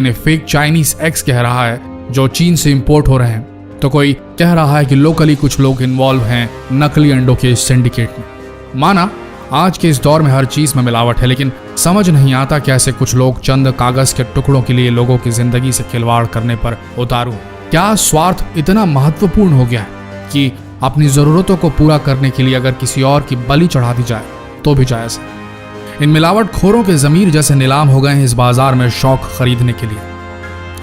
ने fake Chinese eggs कह रहा है जो चीन से इंपोर्ट हो रहे हैं, तो कोई कह रहा है कि लोकली कुछ लोग इन्वॉल्व हैं नकली अंडों के सिंडिकेट में। माना आज के इस दौर में हर चीज में मिलावट है, लेकिन समझ नहीं आता कैसे कुछ लोग चंद कागज के टुकड़ों के लिए लोगों की जिंदगी से खिलवाड़ करने पर उतारू। क्या स्वार्थ इतना महत्वपूर्ण हो गया है कि अपनी जरूरतों को पूरा करने के लिए अगर किसी और की बलि चढ़ा दी जाए तो भी जायज है। इन मिलावट खोरों के जमीर जैसे नीलाम हो गए हैं इस बाजार में शौक खरीदने के लिए।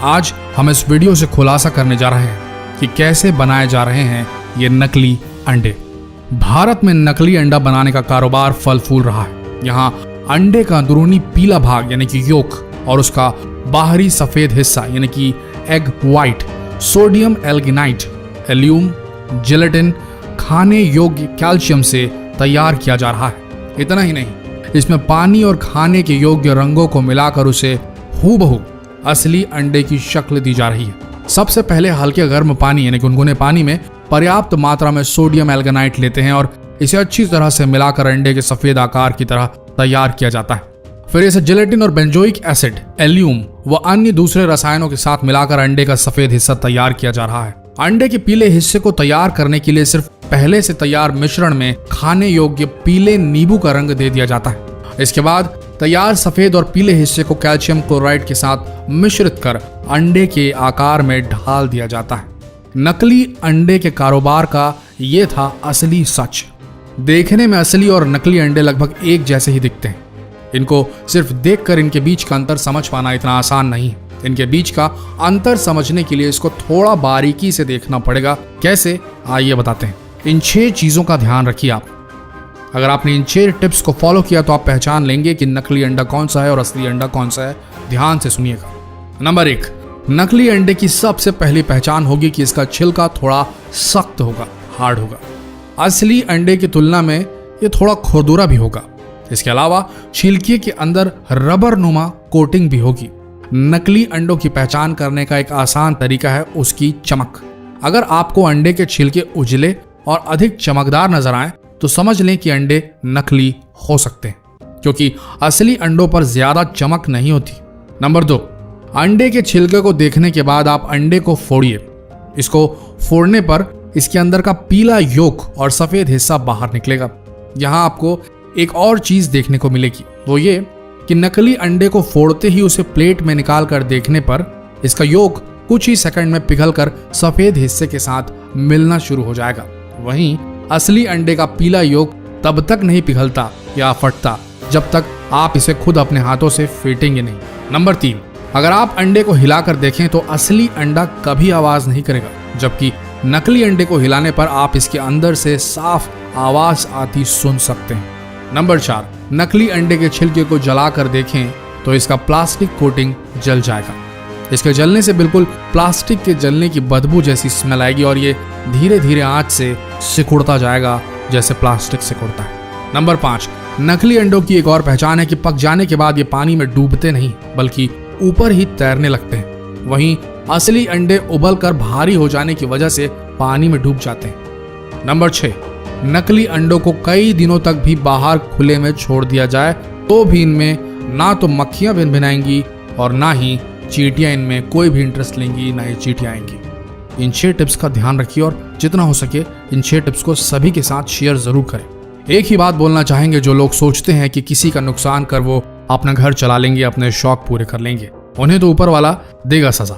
आज हम इस वीडियो से खुलासा करने जा रहे हैं कि कैसे बनाए जा रहे हैं ये नकली अंडे। भारत में नकली अंडा बनाने का कारोबार फल फूल रहा है। यहाँ अंडे का अंदरूनी पीला भाग यानी कि योक और उसका बाहरी सफेद हिस्सा यानी कि एग व्हाइट सोडियम एल्गिनाइट, एल्यूम, जेलेटिन, खाने योग्य कैल्शियम से तैयार किया जा रहा है। इतना ही नहीं, इसमें पानी और खाने के योग्य रंगों को मिलाकर उसे हूबहू असली अंडे की शक्ल दी जा रही है। सबसे पहले हल्के गर्म पानी यानी गुनगुने पानी में पर्याप्त मात्रा में सोडियम एल्गिनाइट लेते हैं और इसे अच्छी तरह से मिलाकर अंडे के सफेद आकार की तरह तैयार किया जाता है। फिर इसे जेलेटिन और बेंजोइक एसिड, एल्यूम व अन्य दूसरे रसायनों के साथ मिलाकर अंडे का सफेद हिस्सा तैयार किया जा रहा है। अंडे के पीले हिस्से को तैयार करने के लिए सिर्फ पहले से तैयार मिश्रण में खाने योग्य पीले नींबू का रंग दे दिया जाता है। इसके बाद तैयार सफेद और पीले हिस्से को कैल्शियम क्लोराइड के साथ मिश्रित कर अंडे के आकार में ढाल दिया जाता है। नकली अंडे के कारोबार का ये था असली सच। देखने में असली और नकली अंडे लगभग एक जैसे ही दिखते हैं। इनको सिर्फ देखकर इनके बीच का अंतर समझ पाना इतना आसान नहीं है। इनके बीच का अंतर समझने के लिए इसको थोड़ा बारीकी से देखना पड़ेगा। कैसे, आइए बताते हैं। इन 6 चीजों का ध्यान रखिए आप। अगर आपने इन 6 टिप्स को फॉलो किया तो आप पहचान लेंगे कि नकली अंडा कौन सा है और असली अंडा कौन सा है। ध्यान से सुनिएगा। नंबर 1, नकली अंडे की सबसे पहली पहचान होगी कि इसका छिलका थोड़ा सख्त होगा, हार्ड होगा। असली अंडे की तुलना में ये थोड़ा खुरदुरा भी होगा। इसके अलावा छिलके के अंदर रबर नुमा कोटिंग भी होगी। नकली अंडों की पहचान करने का एक आसान तरीका है उसकी चमक। अगर आपको अंडे के छिलके उजले और अधिक चमकदार नजर आए तो समझ लें कि अंडे नकली हो सकते हैं, क्योंकि असली अंडों पर ज्यादा चमक नहीं होती। नंबर 2, अंडे के छिलके को देखने के बाद आप अंडे को फोड़िए। इसको फोड़ने पर इसके अंदर का पीला योक और सफेद हिस्सा बाहर निकलेगा। यहाँ आपको एक और चीज देखने को मिलेगी, वो ये कि नकली अंडे को फोड़ते ही उसे प्लेट में निकाल कर देखने पर इसका योक कुछ ही सेकंड में पिघलकर सफेद हिस्से के साथ मिलना शुरू हो जाएगा। वहीं असली अंडे का पीला योक तब तक नहीं पिघलता या फटता जब तक आप इसे खुद अपने हाथों से फेंटेंगे नहीं। नंबर 3, अगर आप अंडे को हिलाकर देखें तो असली अंडा कभी आवाज नहीं करेगा, जबकि नकली अंडे को हिलाने पर आप इसके अंदर से साफ आवाज आती सुन सकते हैं। नंबर 4, नकली अंडे के छिलके को जलाकर देखें तो इसका प्लास्टिक कोटिंग जल जाएगा। इसके जलने से बिल्कुल प्लास्टिक के जलने की बदबू जैसी स्मेल आएगी और ये धीरे धीरे आंच से सिकुड़ता जाएगा जैसे प्लास्टिक सिकुड़ता है। नंबर 5, नकली अंडों की एक और पहचान है कि पक जाने के बाद ये पानी में डूबते नहीं बल्कि ऊपर ही तैरने लगते हैं। वहीं असली अंडे उबल कर भारी हो जाने की वजह से पानी में डूब जाते हैं। नंबर 6, नकली अंडों को कई दिनों तक भी बाहर खुले में छोड़ दिया जाए तो भी इनमें ना तो मक्खियां भिनभिनाएंगी और ना ही चींटियां इनमें कोई भी इंटरेस्ट लेंगी, ना ही चींटियां आएंगी। इन 6 टिप्स का ध्यान रखिए और जितना हो सके इन 6 टिप्स को सभी के साथ शेयर जरूर करें। एक ही बात बोलना चाहेंगे, जो लोग सोचते हैं कि किसी का नुकसान कर वो अपना घर चला लेंगे, अपने शौक पूरे कर लेंगे, उन्हें तो ऊपर वाला देगा सजा।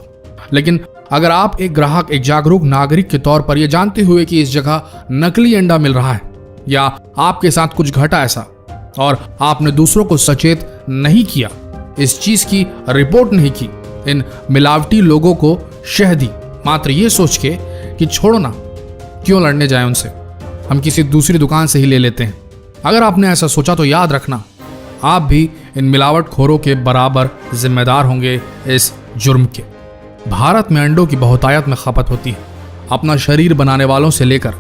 लेकिन अगर आप एक ग्राहक, एक जागरूक नागरिक के तौर पर यह जानते हुए कि इस जगह नकली अंडा मिल रहा है या आपके साथ कुछ घटा ऐसा और आपने दूसरों को सचेत नहीं किया, इस चीज की रिपोर्ट नहीं की, इन मिलावटी लोगों को शह दी मात्र ये सोच के कि छोड़ो ना, क्यों लड़ने जाए उनसे, हम किसी दूसरी दुकान से ही ले लेते हैं। अगर आपने ऐसा सोचा तो याद रखना, आप भी इन मिलावट खोरों के बराबर जिम्मेदार होंगे इस जुर्म के। भारत में अंडों की बहुतायत में खपत होती है। अपना शरीर बनाने वालों से लेकर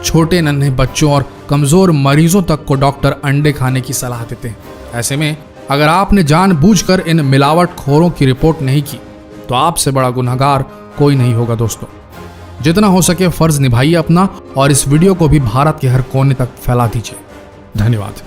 छोटे नन्हे बच्चों और कमजोर मरीजों तक को डॉक्टर अंडे खाने की सलाह देते हैं। ऐसे में अगर आपने जानबूझकर इन मिलावट खोरों की रिपोर्ट नहीं की तो आपसे बड़ा गुनहगार कोई नहीं होगा। दोस्तों, जितना हो सके फर्ज निभाइए अपना और इस वीडियो को भी भारत के हर कोने तक फैला दीजिए। धन्यवाद।